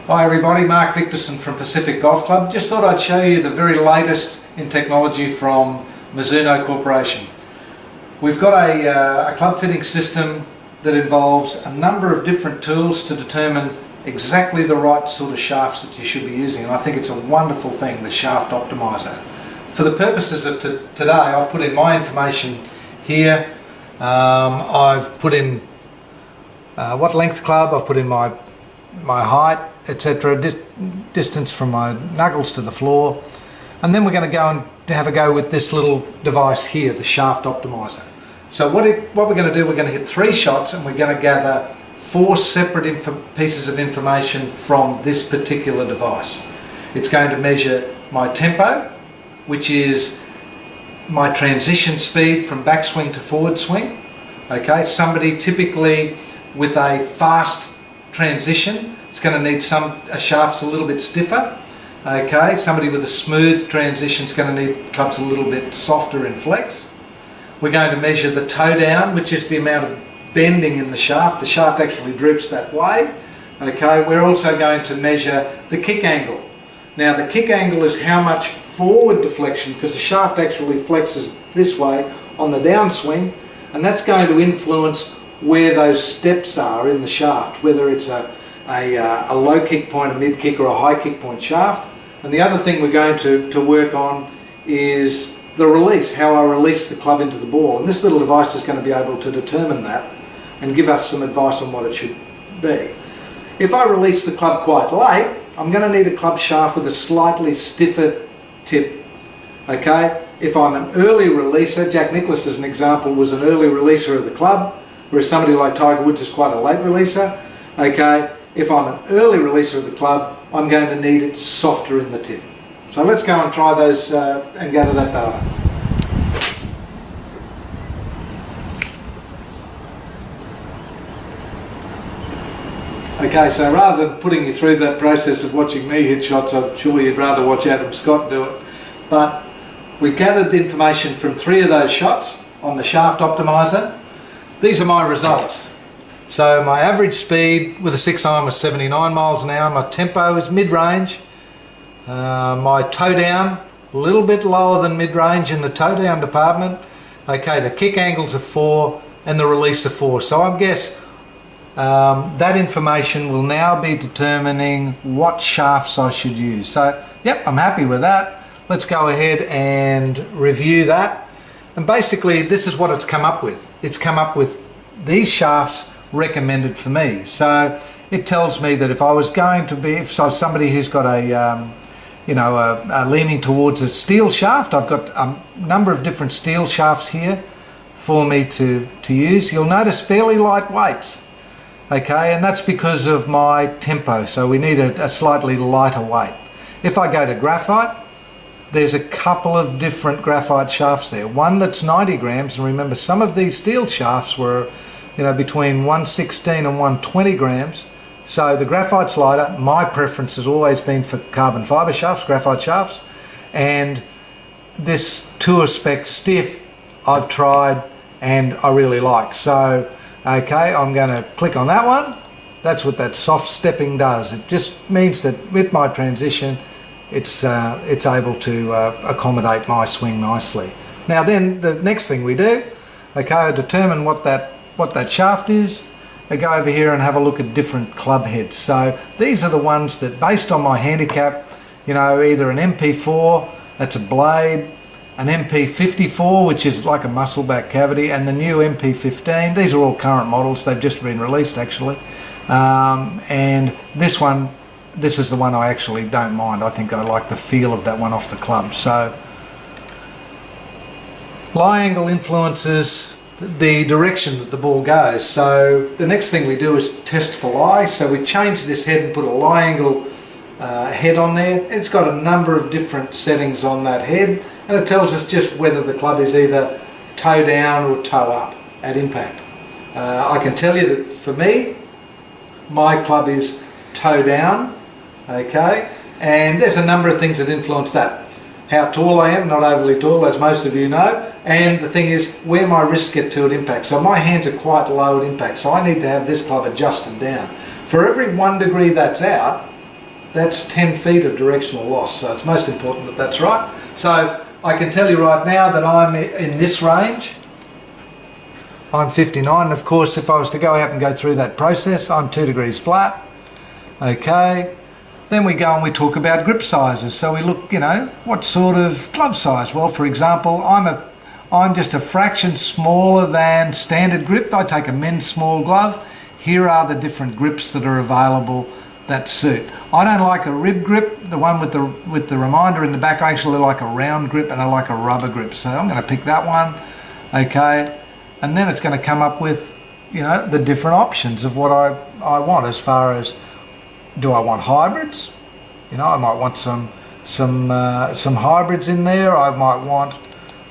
Hi everybody, Mark Victorsen from Pacific Golf Club. Just thought I'd show you the very latest in technology from Mizuno Corporation. We've got a club fitting system that involves a number of different tools to determine exactly the right sort of shafts that you should be using, and I think it's a wonderful thing, the shaft optimizer. For the purposes of today, I've put in my information here. I've put in what length club, I've put in my height, etc., distance from my knuckles to the floor, and then we're going to go and have a go with this little device here, the shaft optimizer. So what we're going to do, we're going to hit 3 shots and we're going to gather 4 separate pieces of information from this particular device. It's going to measure my tempo, which is my transition speed from backswing to forward swing. Okay, somebody typically with a fast transition, it's going to need a shaft's a little bit stiffer. Okay, somebody with a smooth transition is going to need clubs a little bit softer in flex. We're going to measure the toe down, which is the amount of bending in the shaft. The shaft actually droops that way. Okay, we're also going to measure the kick angle. Now the kick angle is how much forward deflection, because the shaft actually flexes this way on the downswing, and that's going to influence where those steps are in the shaft, whether it's a low kick point, a mid kick or a high kick point shaft. And the other thing we're going to work on is the release, how I release the club into the ball. And this little device is going to be able to determine that and give us some advice on what it should be. If I release the club quite late, I'm going to need a club shaft with a slightly stiffer tip. Okay? If I'm an early releaser, Jack Nicklaus as an example was an early releaser of the club, whereas somebody like Tiger Woods is quite a late releaser. Okay? If I'm an early releaser of the club, I'm going to need it softer in the tip. So let's go and try those and gather that data. Okay, so rather than putting you through that process of watching me hit shots, I'm sure you'd rather watch Adam Scott do it. But we've gathered the information from 3 of those shots on the shaft optimizer. These are my results. So my average speed with a 6-iron was 79 miles an hour. My tempo is mid-range. My toe down, a little bit lower than mid-range in the toe down department. Okay, the kick angles are 4 and the release are 4. So I guess that information will now be determining what shafts I should use. So, yep, I'm happy with that. Let's go ahead and review that. And basically, this is what it's come up with. It's come up with these shafts recommended for me. So it tells me that if I was going to be, if so somebody who's got a leaning towards a steel shaft, I've got a number of different steel shafts here for me to use. You'll notice fairly light weights. Okay, and that's because of my tempo, so we need a slightly lighter weight. If I go to graphite, there's a couple of different graphite shafts there. One that's 90 grams, and remember some of these steel shafts were between 116 and 120 grams. So the graphite's lighter. My preference has always been for carbon fibre shafts, graphite shafts, and this Tour Spec stiff I've tried and I really like. So okay, I'm going to click on that one. That's what that soft stepping does. It just means that with my transition, it's able to accommodate my swing nicely. Now then, the next thing we do, okay, I determine what that shaft is. I go over here and have a look at different club heads. So these are the ones that, based on my handicap, either an MP4, that's a blade, an MP54, which is like a muscle back cavity, and the new MP15. These are all current models. They've just been released actually. And this one, this is the one I actually don't mind. I think I like the feel of that one off the club. So lie angle influences the direction that the ball goes. So the next thing we do is test for lie. So we change this head and put a lie angle head on there. It's got a number of different settings on that head, and it tells us just whether the club is either toe down or toe up at impact. I can tell you that for me, my club is toe down, okay, and there's a number of things that influence that. How tall I am, not overly tall, as most of you know, and the thing is where my wrists get to at impact. So my hands are quite low at impact, so I need to have this club adjusted down. For every 1 degree that's out, that's 10 feet of directional loss. So it's most important that that's right. So I can tell you right now that I'm in this range. I'm 59, and of course if I was to go out and go through that process, I'm 2 degrees flat. Okay, then we go and we talk about grip sizes. So we look, you know, what sort of glove size? Well, for example, I'm just a fraction smaller than standard grip. I take a men's small glove. Here are the different grips that are available that suit. I don't like a rib grip, the one with the reminder in the back. I actually like a round grip, and I like a rubber grip. So I'm going to pick that one. Okay, and then it's going to come up with, you know, the different options of what I want, as far as, do I want hybrids? You know, I might want some hybrids in there. I might want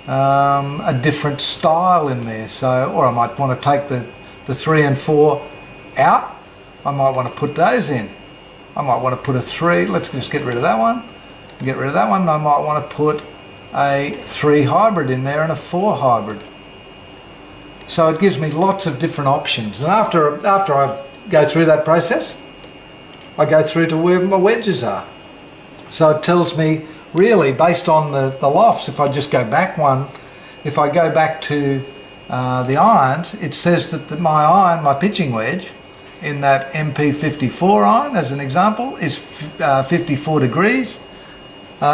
a different style in there. So, or I might want to take the 3 and 4 out. I might want to put those in. I might want to put a 3. Let's just get rid of that one. Get rid of that one. I might want to put a 3 hybrid in there and a 4 hybrid. So it gives me lots of different options. And after I go through that process, I go through to where my wedges are. So it tells me really, based on the lofts, if I just go back one, if I go back to the irons, it says that my pitching wedge in that MP54 iron, as an example, is 54 degrees. Where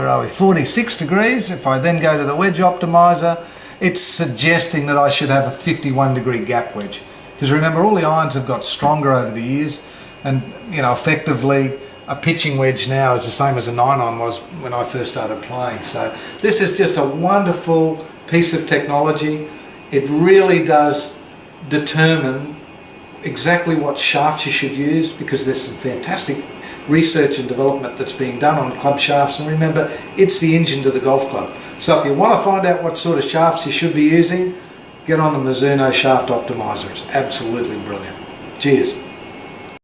are we? 46 degrees. If I then go to the wedge optimizer, it's suggesting that I should have a 51 degree gap wedge. Because remember, all the irons have got stronger over the years, and you know, effectively a pitching wedge now is the same as a 9-iron was when I first started playing. So this is just a wonderful piece of technology. It really does determine exactly what shafts you should use, because there's some fantastic research and development that's being done on club shafts. And remember, it's the engine to the golf club. So if you want to find out what sort of shafts you should be using, get on the Mizuno Shaft Optimizer. It's absolutely brilliant. Cheers.